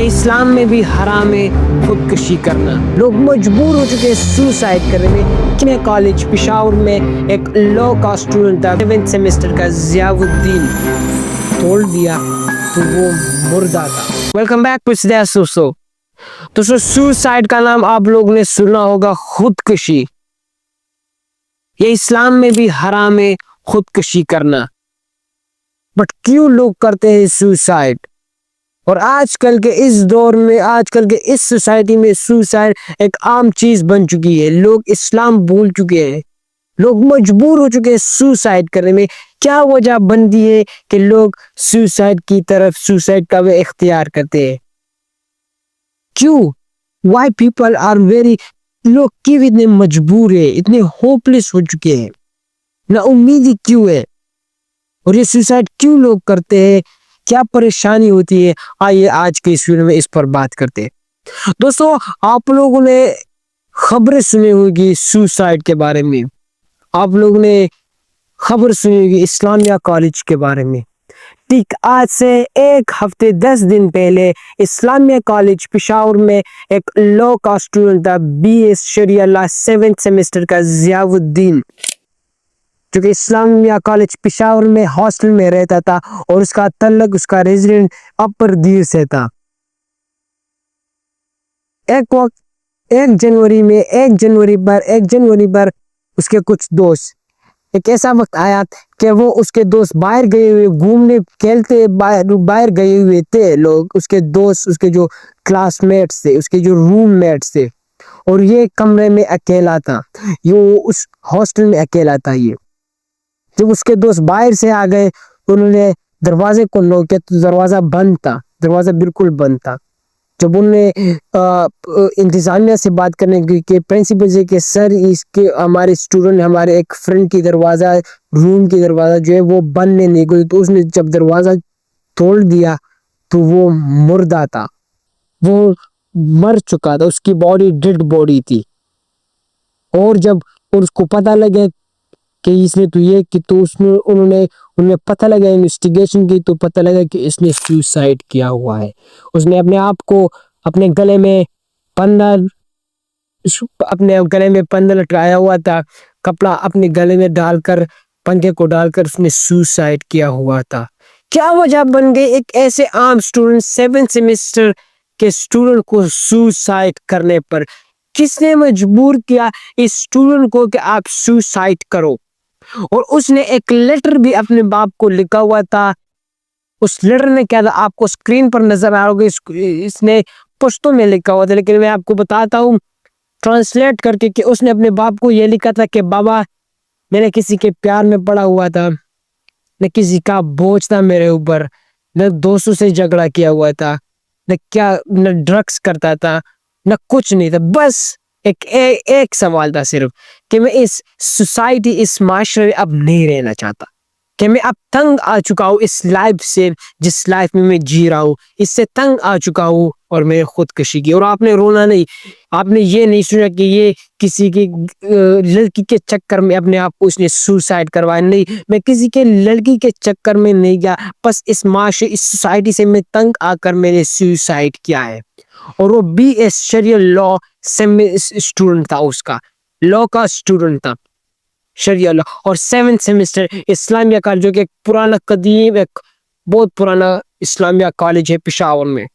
یہ اسلام میں بھی حرام ہے خودکشی کرنا. لوگ مجبور ہو چکے ہیں سوسائڈ کرنے میں. کہ کالج پشاور میں ایک لا کا اسٹوڈنٹ تھا 7th سیمسٹر کا ضیاء الدین توڑ دیا تو وہ مردہ تھا. ویلکم بیک ٹو سدیا سوسو. تو سوسائڈ کا نام آپ لوگوں نے سنا ہوگا خودکشی. یہ اسلام میں بھی حرام ہے خودکشی کرنا. بٹ کیوں لوگ کرتے ہیں سوسائڈ؟ اور آج کل کے اس دور میں آج کل کے اس سوسائٹی میں سوسائڈ ایک عام چیز بن چکی ہے. لوگ اسلام بھول چکے ہیں. لوگ مجبور ہو چکے ہیں سوسائڈ کرنے میں. کیا وجہ بنتی ہے کہ لوگ سوسائڈ کی طرف سوسائڈ کا وہ اختیار کرتے ہیں؟ کیوں؟ وائی پیپل آر ویری لوگ کیوں اتنے مجبور ہیں، اتنے ہوپلیس ہو چکے ہیں، نا امیدی کیوں ہے؟ اور یہ سوسائڈ کیوں لوگ کرتے ہیں؟ کیا پریشانی ہوتی ہے؟ آئیے آج کے اس ویڈیو میں اس پر بات کرتے ہیں. دوستو آپ لوگوں نے خبریں سنی ہوگی سوسائڈ کے بارے میں. آپ لوگوں نے خبر سنی ہوگی اسلامیہ کالج کے بارے میں. ٹھیک آج سے ایک ہفتے 10 دن پہلے اسلامیہ کالج پشاور میں ایک لا کا اسٹوڈنٹ تھا BS شریعہ لا 7th سیمسٹر کا ضیاء الدین، جو کہ اسلامیہ کالج پشاور میں ہاسٹل میں رہتا تھا اور اس کا تعلق اس کا ریزیڈنٹ اپر دیر سے تھا. ایک وقت 1 جنوری پر اس کے کچھ دوست ایک ایسا وقت آیا کہ وہ اس کے دوست باہر گئے ہوئے گھومنے کھیلتے باہر گئے ہوئے تھے. لوگ اس کے دوست، اس کے جو کلاس میٹس تھے، اس کے جو روم میٹس تھے، اور یہ کمرے میں اکیلا تھا. یہ اس ہاسٹل میں اکیلا تھا. یہ جب اس کے دوست باہر سے آ گئے، انہوں نے دروازے کو نوک کیا تو دروازہ بند تھا. دروازہ بالکل بند تھا. جب انہوں نے انتظامیہ سے بات کرنے کی کہ پرنسپل سے کہ سر اس کے ہمارے اسٹوڈنٹ ہمارے ایک فرینڈ کی دروازہ روم کی دروازہ جو ہے وہ بند نہیں گئی، تو اس نے جب دروازہ توڑ دیا تو وہ مردہ تھا. وہ مر چکا تھا. اس کی باڈی ڈیڈ باڈی تھی. اور جب اس کو پتہ لگا کہ اس نے تو یہ کہ تو انہوں نے پتہ لگا انویسٹیگیشن کی تو پتہ لگا کہ اس نے سوسائڈ کیا ہوا ہے. اس نے اپنے آپ کو اپنے گلے میں پنڈل لٹکایا ہوا تھا. کپڑا اپنے گلے میں ڈال کر پنکھے کو ڈال کر اس نے سوسائڈ کیا ہوا تھا. کیا وجہ بن گئی ایک ایسے عام اسٹوڈنٹ 7th سیمسٹر کے اسٹوڈنٹ کو سوسائڈ کرنے پر؟ کس نے مجبور کیا اس اسٹوڈنٹ کو کہ آپ سوسائڈ کرو؟ اور اس نے ایک لیٹر بھی اپنے باپ کو لکھا ہوا تھا. اس لیٹر نے کیا تھا آپ کو اسکرین پر نظر آ رہا ہوگا. اس نے پشتو میں لکھا ہوا تھا، لیکن میں آپ کو بتاتا ہوں ٹرانسلیٹ کر کے کہ اس نے اپنے باپ کو یہ لکھا تھا کہ بابا میں نے کسی کے پیار میں پڑا ہوا تھا، نہ کسی کا بوجھ تھا میرے اوپر، نہ دوستوں سے جھگڑا کیا ہوا تھا، نہ ڈرگس کرتا تھا، نہ کچھ نہیں تھا. بس ایک سوال تھا صرف کہ میں اس سوسائٹی اس معاشرے میں اب نہیں رہنا چاہتا، کہ میں اب تنگ آ چکا ہوں اس لائف سے جس لائف میں جی رہا ہوں. اس سے تنگ آ چکا ہوں اور میں نے خودکشی کی. اور آپ نے رونا نہیں، آپ نے یہ نہیں سنا کہ یہ کسی کی لڑکی کے چکر میں اپنے آپ کو اس نے سوسائڈ کروایا. نہیں، میں کسی کے لڑکی کے چکر میں نہیں گیا، بس اس معاشرے اس سوسائٹی سے میں تنگ آ کر میں نے سوسائڈ کیا ہے. اور وہ BS شریعہ لا اسٹوڈنٹ تھا، اس کا لا کا اسٹوڈنٹ تھا شریعہ لا، اور 7th سیمسٹر اسلامیہ کالج، جو کہ ایک پرانا قدیم ایک بہت پرانا اسلامیہ کالج ہے پشاور میں.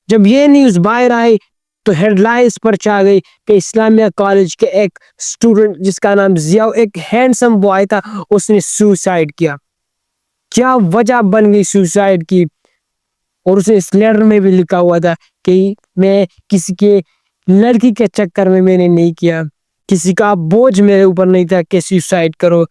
جب یہ نیوز باہر آئی تو ہیڈ لائنز پر چاہ گئی کہ اسلامیہ کالج کے ایک اسٹوڈنٹ جس کا نام ضیاء، ایک ہینڈسم بوائے تھا، اس نے سوسائڈ کیا. کیا وجہ بن گئی سوسائڈ کی؟ اور اسے اس لیٹر میں بھی لکھا ہوا تھا کہ میں کسی کے لڑکی کے چکر میں نے نہیں کیا، کسی کا بوجھ میرے اوپر نہیں تھا کہ سوسائڈ کرو،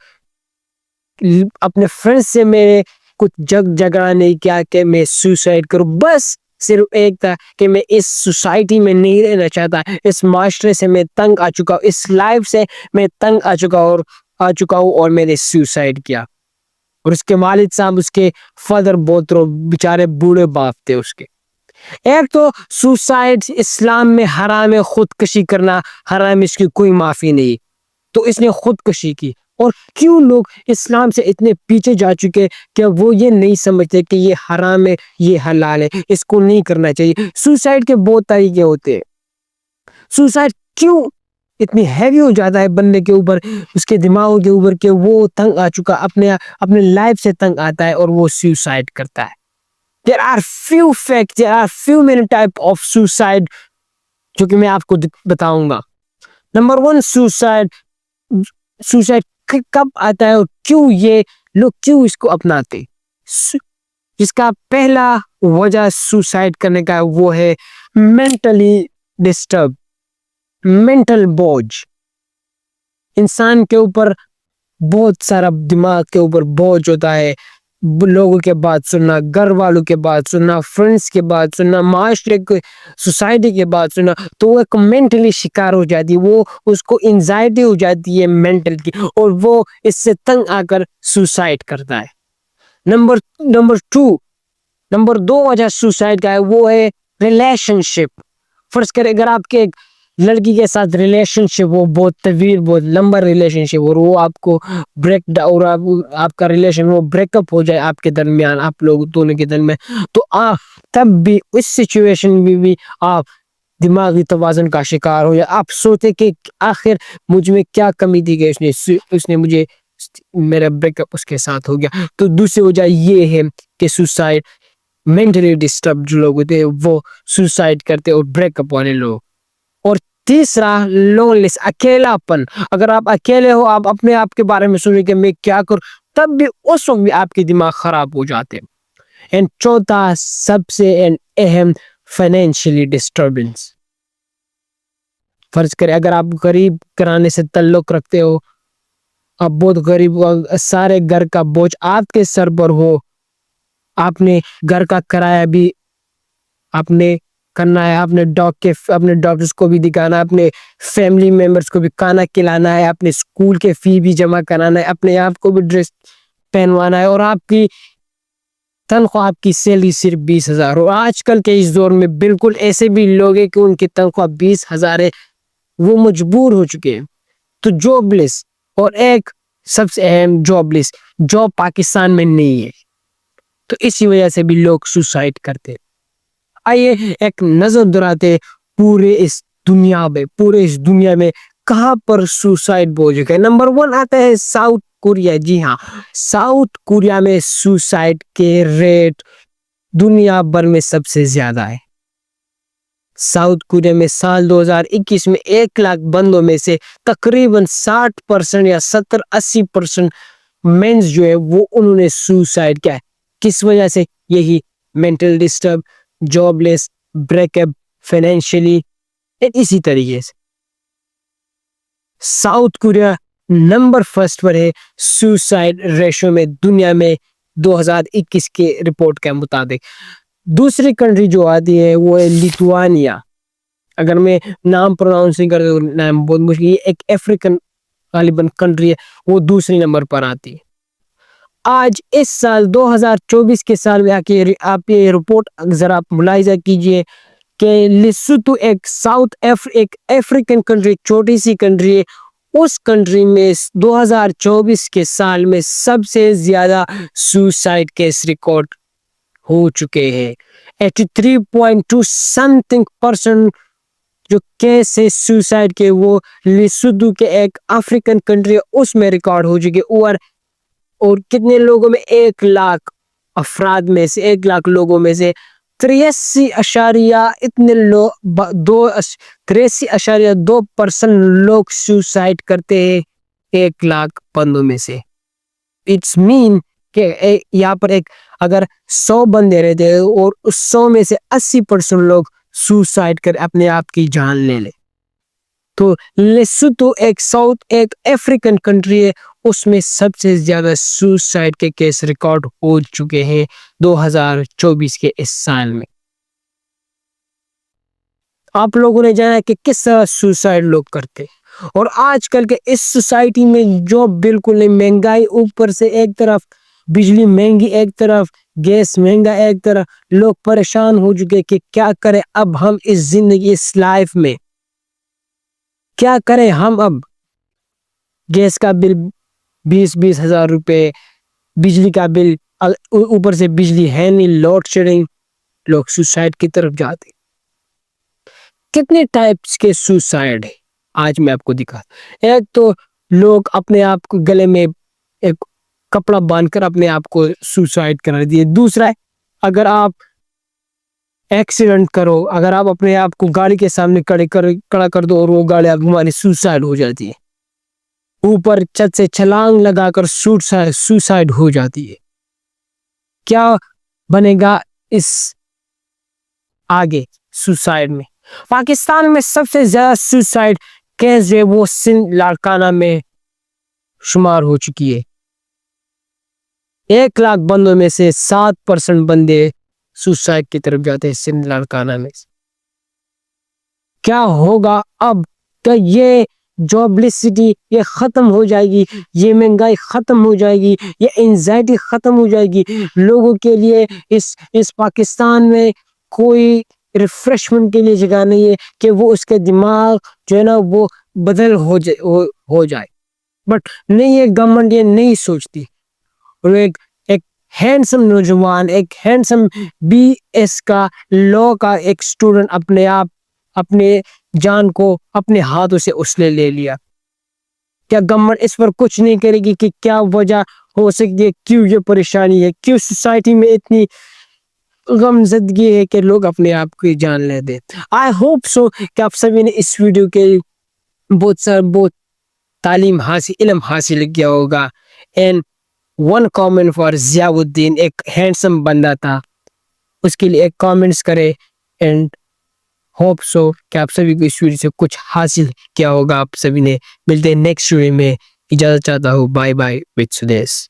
اپنے فرینڈ سے میں نے کچھ جھگڑا نہیں کیا کہ میں سوسائڈ کروں. بس صرف ایک تھا کہ میں اس سوسائٹی میں نہیں رہنا چاہتا، اس معاشرے سے میں تنگ آ چکا ہوں، اس لائف سے میں تنگ آ چکا ہوں اور میں نے سوسائڈ کیا. اور اس کے والد صاحب، اس کے فادر بہت بیچارے بوڑھے باپ تھے اس کے. ایک تو سوسائڈ اسلام میں حرام ہے، خودکشی کرنا حرام، اس کی کوئی معافی نہیں. تو اس نے خودکشی کی. اور کیوں لوگ اسلام سے اتنے پیچھے جا چکے کہ وہ یہ نہیں سمجھتے کہ یہ حرام ہے، یہ حلال ہے، اس کو نہیں کرنا چاہیے۔ سوسائڈ کے بہت طریقے ہوتے ہیں۔ سوسائڈ کیوں اتنی ہیوی ہو جاتا ہے بندے کے اوپر، اس کے دماغوں کے اوپر، کہ وہ تنگ آ چکا، اپنے لائف سے تنگ آتا ہے اور وہ سوسائڈ کرتا ہے۔ There are few facts, there are few many type of suicide جو کہ میں آپ کو بتاؤں گا۔ نمبر 1، سوسائڈ کب آتا ہے اور کیوں یہ لوگ کیوں اس کو اپناتے؟ جس کا پہلا وجہ سوسائڈ کرنے کا وہ ہے مینٹلی ڈسٹرب، مینٹل بوجھ۔ انسان کے اوپر بہت سارا دماغ کے اوپر بوجھ ہوتا ہے، لوگوں کے بات سننا، گھر والوں کے بات سننا، فرینڈس کے بات سننا، معاشرے کے، سوسائٹی کے بات سننا، تو وہ ایک مینٹلی شکار ہو جاتی ہے، وہ اس کو انزائٹی ہو جاتی ہے مینٹل کی، اور وہ اس سے تنگ آ کر سوسائڈ کرتا ہے۔ نمبر دو وجہ سوسائڈ کا ہے وہ ہے ریلیشن شپ۔ فرض کریں اگر آپ کے ایک لڑکی کے ساتھ ریلیشن شپ وہ بہت طویل، بہت لمبا ریلیشن شپ، اور وہ آپ کو آپ کا ریلیشن وہ بریک اپ ہو جائے آپ کے درمیان، آپ لوگ دونوں کے درمیان، تو آپ تب بھی اس سچویشن میں بھی آپ دماغی توازن کا شکار ہو، یا آپ سوچتے کہ آخر مجھ میں کیا کمی تھی کہ اس نے مجھے، میرا بریک اپ اس کے ساتھ ہو گیا۔ تو دوسری وجہ یہ ہے کہ سوسائڈ، مینٹلی ڈسٹرب جو لوگ ہوتے ہیں وہ سوسائڈ کرتے، اور بریک اپ والے لوگ۔ اور تیسرا لونلیس، اکیلا پن۔ اگر آپ اکیلے ہو، آپ اپنے آپ کے بارے میں سوچیں کہ میں کیا کروں، تب بھی اس وقت بھی آپ کے دماغ خراب ہو جاتے ہیں۔ اینڈ چوتھا سب سے اہم، فائنینشلی ڈسٹربنس۔ فرض کریں اگر آپ غریب گھرانے سے تعلق رکھتے ہو، آپ بہت غریب ہو، سارے گھر کا بوجھ آپ کے سر پر ہو، آپ نے گھر کا کرایہ بھی آپ نے کرنا ہے، اپنے ڈاکٹرز کو بھی دکھانا ہے، اپنے فیملی ممبرز کو بھی کھانا کھلانا ہے، اپنے اسکول کے فی بھی جمع کرانا ہے، اپنے آپ کو بھی ڈریس پہنوانا ہے، اور آپ کی تنخواہ، آپ کی سیلری صرف 20,000 ہو۔ آج کل کے اس دور میں بالکل ایسے بھی لوگ ہیں کہ ان کی تنخواہ 20,000 ہے، وہ مجبور ہو چکے ہیں۔ تو جاب لیس، اور ایک سب سے اہم جاب لیس، جاب پاکستان میں نہیں ہے، تو اسی وجہ سے بھی لوگ سوسائڈ کرتے۔ آئیے ایک نظر دراتے پورے اس دنیا میں کہاں پر سوسائڈ ہو چکے۔ نمبر 1 آتا ہے ساؤتھ کوریا۔ جی ہاں، ساؤتھ کوریا میں سوسائڈ کے ریٹ دنیا بھر میں سب سے زیادہ ہے۔ ساؤتھ کوریا میں سال 2021 میں 1 لاکھ بندوں میں سے تقریباً 60% یا 70-80% مینز جو ہے وہ انہوں نے سوسائڈ کیا ہے۔ کس وجہ سے؟ یہی مینٹل ڈسٹرب، جاب لیس، بریک اپ، فائنینشلی، اسی طریقے سے۔ ساؤتھ کوریا نمبر 1 پر ہے سوسائڈ ریشو میں دنیا میں 2021 کے رپورٹ کے مطابق۔ دوسری کنٹری جو آتی ہے وہ ہے لیتوانیا۔ اگر میں نام پروناؤنس نہیں کرتا، نام بہت مشکل، یہ ایک افریقن غالباً کنٹری ہے، وہ دوسری نمبر پر آتی ہے۔ آج اس سال 2024 کے سال میں آپ یہ رپورٹ ذرا ملاحظہ کیجئے کہ لیسوتو ایک ایک افریقن کنٹری، چھوٹی سی کنٹری ہے، اس کنٹری میں 2024 کے سال میں سب سے زیادہ سوسائڈ کیس ریکارڈ ہو چکے ہیں۔ 83.2 سم تھنگ پرسنٹ جو کیس ہے سوسائڈ کے، وہ لیسوتو کے ایک افریقن کنٹری ہے اس میں ریکارڈ ہو چکے۔ اور کتنے لوگوں میں؟ 1 لاکھ افراد میں سے، 1 لاکھ لوگوں میں سے 83.2% لوگ سوسائڈ کرتے ہیں 1 لاکھ بندوں میں سے۔ اٹس مین کہ یہاں پر اگر 100 بندے رہتے ہیں اور اس 100 میں سے 80% لوگ سوسائڈ کر اپنے آپ کی جان لے لے۔ تو لیسوتو ایک افریقن کنٹری ہے، اس میں سب سے زیادہ سوسائڈ کے کیس ریکارڈ ہو چکے ہیں 2024 کے اس سال میں۔ آپ لوگوں نے جانا کہ کس طرح سوسائڈ لوگ کرتے، اور آج کل کے اس سوسائٹی میں جو بالکل نہیں، مہنگائی اوپر سے ایک طرف، بجلی مہنگی ایک طرف، گیس مہنگا ایک طرف، لوگ پریشان ہو چکے کہ کیا کریں اب ہم اس زندگی، اس لائف میں کیا کریں ہم اب۔ گیس کا بل 20,000 روپے بجلی کا بل، اوپر سے بجلی ہے نہیں، لوڈ شیڈنگ، لوگ سوسائڈ کی طرف جاتے. کتنے ٹائپس کے سوسائڈ ہے آج میں آپ کو دکھا. ایک تو لوگ اپنے آپ کو گلے میں ایک کپڑا باندھ کر اپنے آپ کو سوسائڈ کرا دیے. دوسرا ہے اگر آپ ایکسیڈنٹ کرو، اگر آپ اپنے آپ کو گاڑی کے سامنے کھڑا کر دو اور وہ گاڑی آپ ہماری سوسائڈ ہو جاتی ہے. اوپر چھت سے چھلانگ لگا کر سوسائڈ ہو جاتی ہے. کیا بنے گا اس آگے سوسائڈ میں؟ پاکستان میں سب سے زیادہ سوسائڈ کیس جو ہے وہ سندھ لاڑکانہ میں شمار ہو چکی ہے. 1 لاکھ بندوں میں سے 7% بندے سوسائڈ کی طرف جاتے ہیں سندھ لاڑکانہ میں. کیا ہوگا اب؟ کہ یہ جابلیسٹی یہ ختم ہو جائے گی، یہ مہنگائی ختم ہو جائے گی، یہ انزائٹی ختم ہو جائے گی. لوگوں کے لیے اس پاکستان میں کوئی ریفریشمنٹ کے لیے جگہ نہیں ہے کہ وہ اس کے دماغ جو ہے نا وہ بدل ہو جائے. بٹ نہیں، یہ گورنمنٹ یہ نہیں سوچتی. اور ایک ہینڈسم نوجوان، ایک ہینڈسم BS کا لاء کا ایک اسٹوڈنٹ اپنے جان کو اپنے ہاتھوں سے اس نے لے لیا. کیا گورنمنٹ اس پر کچھ نہیں کرے گی کہ کیا وجہ ہو سکتی ہے، کیوں یہ پریشانی ہے، کیوں سوسائٹی میں اتنی غم زدگی ہے کہ لوگ اپنے آپ کی جان لے دیں؟ آئی ہوپ سو کہ آپ سبھی نے اس ویڈیو کے بہت تعلیم حاصل، علم حاصل کیا ہوگا. And one comment for Zia الدین، ایک ہینڈسم بندہ تھا، اس کے لیے ایک کامنٹس کرے. اینڈ ہوپ سو کہ آپ سبھی کو اس ویڈیو سے کچھ حاصل کیا ہوگا. آپ سبھی نے ملتے ہیں نیکسٹ ویڈیو میں. اجازت چاہتا ہوں. Bye bye with سدیش.